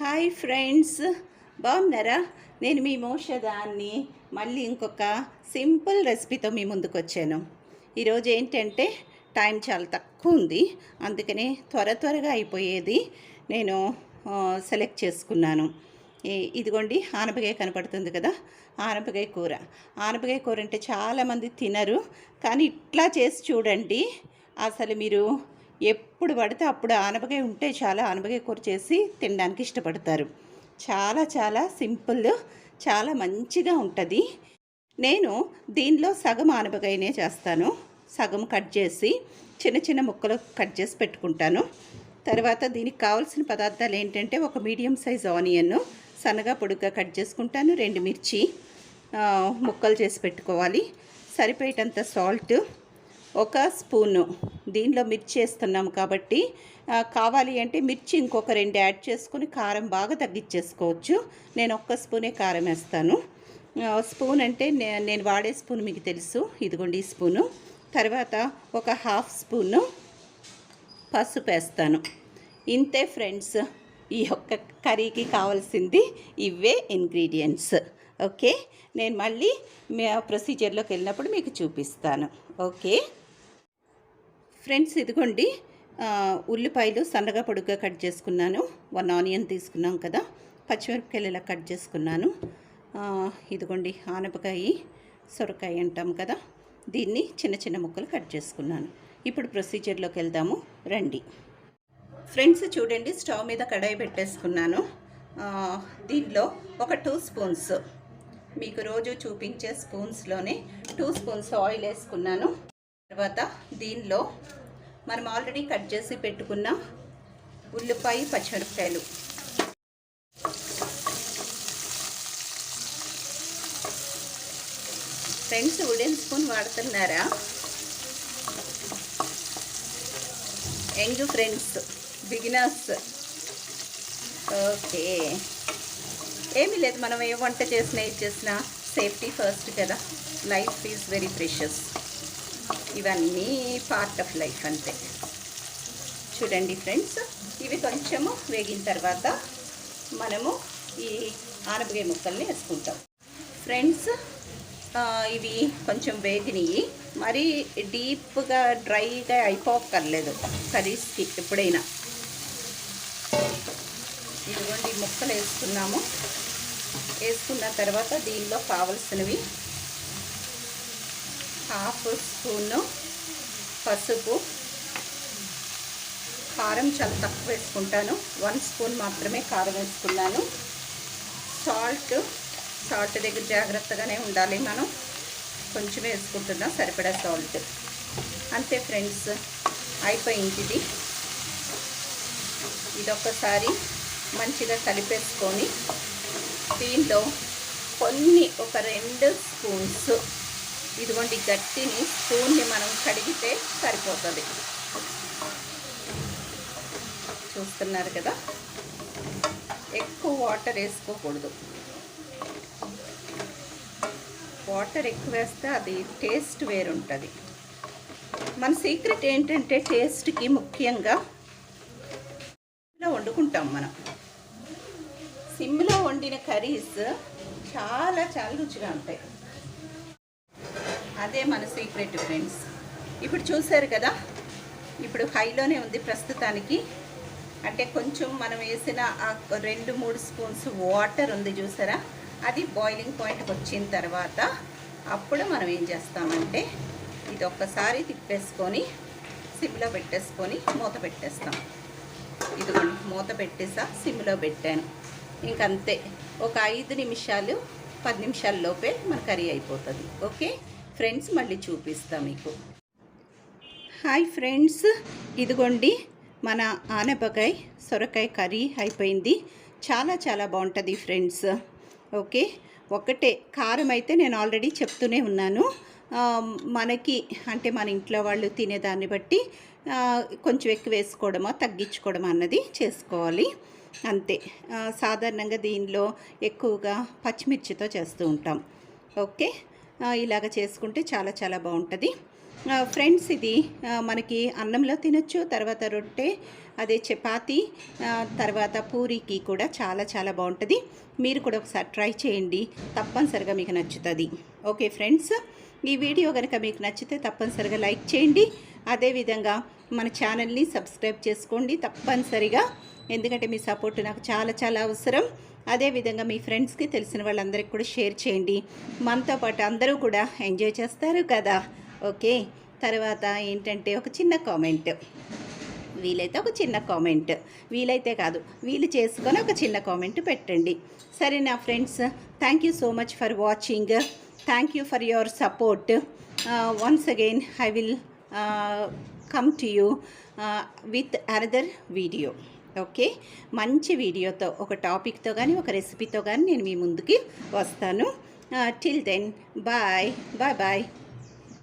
Hi friends, బాగున్నారా? నేను మీ మోషే దాన్ని మళ్ళీ ఇంకొక సింపుల్ రెసిపీతో మీ ముందుకు వచ్చాను. ఈరోజు ఏంటంటే టైం చాలా తక్కువ ఉంది, అందుకనే త్వరగా అయిపోయేది నేను సెలెక్ట్ చేసుకున్నాను. ఇదిగోండి, ఆనపకాయ కనపడుతుంది కదా, ఆనపకాయ కూర. ఆనపకాయ కూర అంటే చాలామంది తినరు, కానీ ఇట్లా చేసి చూడండి. అసలు మీరు ఎప్పుడు పడితే అప్పుడు ఆనపకాయ ఉంటే చాలా ఆనపకాయ కూర చేసి తినడానికి ఇష్టపడతారు. చాలా చాలా సింపుల్, చాలా మంచిగా ఉంటుంది. నేను దీనిలో సగం ఆనపకాయనే చేస్తాను. సగం కట్ చేసి చిన్న చిన్న ముక్కలు కట్ చేసి పెట్టుకుంటాను. తర్వాత దీనికి కావాల్సిన పదార్థాలు ఏంటంటే, ఒక మీడియం సైజ్ ఆనియన్ సన్నగా పొడుగ్గా కట్ చేసుకుంటాను, 2 మిర్చి ముక్కలు చేసి పెట్టుకోవాలి, సరిపోయేటంత సాల్ట్, ఒక స్పూను. దీనిలో మిర్చి వేస్తున్నాము కాబట్టి కావాలి అంటే మిర్చి ఇంకొక 2 యాడ్ చేసుకొని కారం బాగా తగ్గించేసుకోవచ్చు. నేను ఒక్క స్పూనే కారం వేస్తాను. స్పూన్ అంటే నేను వాడే స్పూన్ మీకు తెలుసు, ఇదిగోండి ఈ స్పూను. తర్వాత ఒక హాఫ్ స్పూను పసుపు వేస్తాను. ఇంతే ఫ్రెండ్స్, ఈ ఒక్క కర్రీకి కావాల్సింది ఇవే ఇంగ్రీడియంట్స్. ఓకే, నేను మళ్ళీ ప్రొసీజర్లోకి వెళ్ళినప్పుడు మీకు చూపిస్తాను. ఓకే ఫ్రెండ్స్, ఇదిగోండి ఉల్లిపాయలు సన్నగా పొడుగ్గా కట్ చేసుకున్నాను. 1 ఆనియన్ తీసుకున్నాం కదా, పచ్చిమిరపకాయలు ఇలా కట్ చేసుకున్నాను. ఇదిగోండి ఆనపకాయ, సొరకాయ అంటాం కదా, దీన్ని చిన్న చిన్న ముక్కలు కట్ చేసుకున్నాను. ఇప్పుడు ప్రొసీజర్లోకి వెళ్దాము రండి. ఫ్రెండ్స్ చూడండి, స్టవ్ మీద కడాయి పెట్టేసుకున్నాను. దీనిలో ఒక 2 స్పూన్స్, మీకు రోజు చూపించే స్పూన్స్లోనే 2 స్పూన్స్ ఆయిల్ వేసుకున్నాను. తర్వాత దీనిలో మనం ఆల్రెడీ కట్ చేసి పెట్టుకున్న ఉల్లిపాయ, పచ్చిమిరపకాయలు, ఫ్రెండ్స్ వుడెన్ స్పూన్ వాడుతున్నారా? Young friends, beginners. ఓకే, ఏమీ లేదు, మనం ఏ వంట చేసినా ఏది చేసినా సేఫ్టీ ఫస్ట్ కదా. Life is very precious. ఇవన్నీ పార్ట్ ఆఫ్ లైఫ్ అంతే. చూడండి ఫ్రెండ్స్, ఇవి కొంచెము వేగిన తర్వాత మనము ఈ ఆనపకాయ ముక్కల్ని వేసుకుంటాం. ఫ్రెండ్స్ ఇవి కొంచెం వేగినవి, మరీ డీప్గా డ్రైగా అయిపోక్కర్లేదు కర్రీస్కి ఎప్పుడైనా. ఇదిగోండి ముక్కలు వేసుకున్నాము. వేసుకున్న తర్వాత దీనిలో కావలసినవి హాఫ్ స్పూను పసుపు, కారం చాలా తక్కువ వేసుకుంటాను, 1 స్పూన్ మాత్రమే కారం వేసుకున్నాను. సాల్ట్ దగ్గర జాగ్రత్తగానే ఉండాలి, మనం కొంచెం వేసుకుంటున్నాం, సరిపడా సాల్ట్. అంతే ఫ్రెండ్స్, అయిపోయింది. ఇదొక్కసారి మంచిగా కలిపేసుకొని దీనిలో ఒక 2 స్పూన్స్, ఇదిగోండి గట్టిని స్పూన్ని మనం కడిగితే సరిపోతుంది. చూస్తున్నారు కదా, ఎక్కువ వాటర్ వేసుకోకూడదు. వాటర్ ఎక్కువ వేస్తే అది టేస్ట్ వేరుంటుంది. మన సీక్రెట్ ఏంటంటే, టేస్ట్కి ముఖ్యంగా వండుకుంటాం మనం. సిమ్లో వండిన కర్రీస్ చాలా చాలా రుచిగా ఉంటాయి. అదే మన సీక్రెట్ ఫ్రెండ్స్. ఇప్పుడు చూసారు కదా, ఇప్పుడు హైలోనే ఉంది ప్రస్తుతానికి. అంటే కొంచెం మనం వేసిన 2-3 స్పూన్స్ వాటర్ ఉంది చూసారా, అది బాయిలింగ్ పాయింట్కి వచ్చిన తర్వాత అప్పుడు మనం ఏం చేస్తామంటే, ఇది ఒక్కసారి తిప్పేసుకొని సిమ్లో పెట్టేసుకొని మూత పెట్టేస్తాం. ఇదిగోండి మూత పెట్టేసా, సిమ్లో పెట్టాను. ఇంకంతే, ఒక 5 నిమిషాలు 10 నిమిషాల లోపే మన కర్రీ అయిపోతుంది. ఓకే ఫ్రెండ్స్, మళ్ళీ చూపిస్తా మీకు. హాయ్ ఫ్రెండ్స్, ఇదిగోండి మన ఆనపకాయ సొరకాయ కర్రీ అయిపోయింది. చాలా చాలా బాగుంటుంది ఫ్రెండ్స్. ఓకే, ఒకటే కారం అయితే నేను ఆల్రెడీ చెప్తూనే ఉన్నాను, మనకి అంటే మన ఇంట్లో వాళ్ళు తినేదాన్ని బట్టి కొంచెం ఎక్కువ వేసుకోవడమో తగ్గించుకోవడమో అన్నది చేసుకోవాలి అంతే. సాధారణంగా దీనిలో ఎక్కువగా పచ్చిమిర్చితో చేస్తూ ఉంటాం. ఓకే, ఇలాగ చేసుకుంటే చాలా చాలా బాగుంటుంది. ఫ్రెండ్స్ ఇది మనకి అన్నంలో తినొచ్చు, తర్వాత రొట్టె, అదే చపాతీ, తర్వాత పూరీకి కూడా చాలా చాలా బాగుంటుంది. మీరు కూడా ఒకసారి ట్రై చేయండి, తప్పనిసరిగా మీకు నచ్చుతుంది. ఓకే ఫ్రెండ్స్, ఈ వీడియో కనుక మీకు నచ్చితే తప్పనిసరిగా లైక్ చేయండి. అదేవిధంగా మన ఛానల్ని సబ్స్క్రైబ్ చేసుకోండి తప్పనిసరిగా, ఎందుకంటే మీ సపోర్ట్ నాకు చాలా చాలా అవసరం. అదేవిధంగా మీ ఫ్రెండ్స్కి తెలిసిన వాళ్ళందరికీ కూడా షేర్ చేయండి. మనతో పాటు అందరూ కూడా ఎంజాయ్ చేస్తారు కదా. ఓకే, తర్వాత ఏంటంటే ఒక చిన్న కామెంట్, వీలైతే ఒక చిన్న కామెంట్, వీలైతే కాదు వీలు చేసుకొని ఒక చిన్న కామెంట్ పెట్టండి. సరేనా friends, thank you so much for watching. Thank you for your support. Once again I will come to you with another video. Okay, మంచి వీడియోతో, ఒక టాపిక్తో కానీ ఒక రెసిపీతో కానీ నేను మీ ముందుకి వస్తాను. Till then bye bye bye.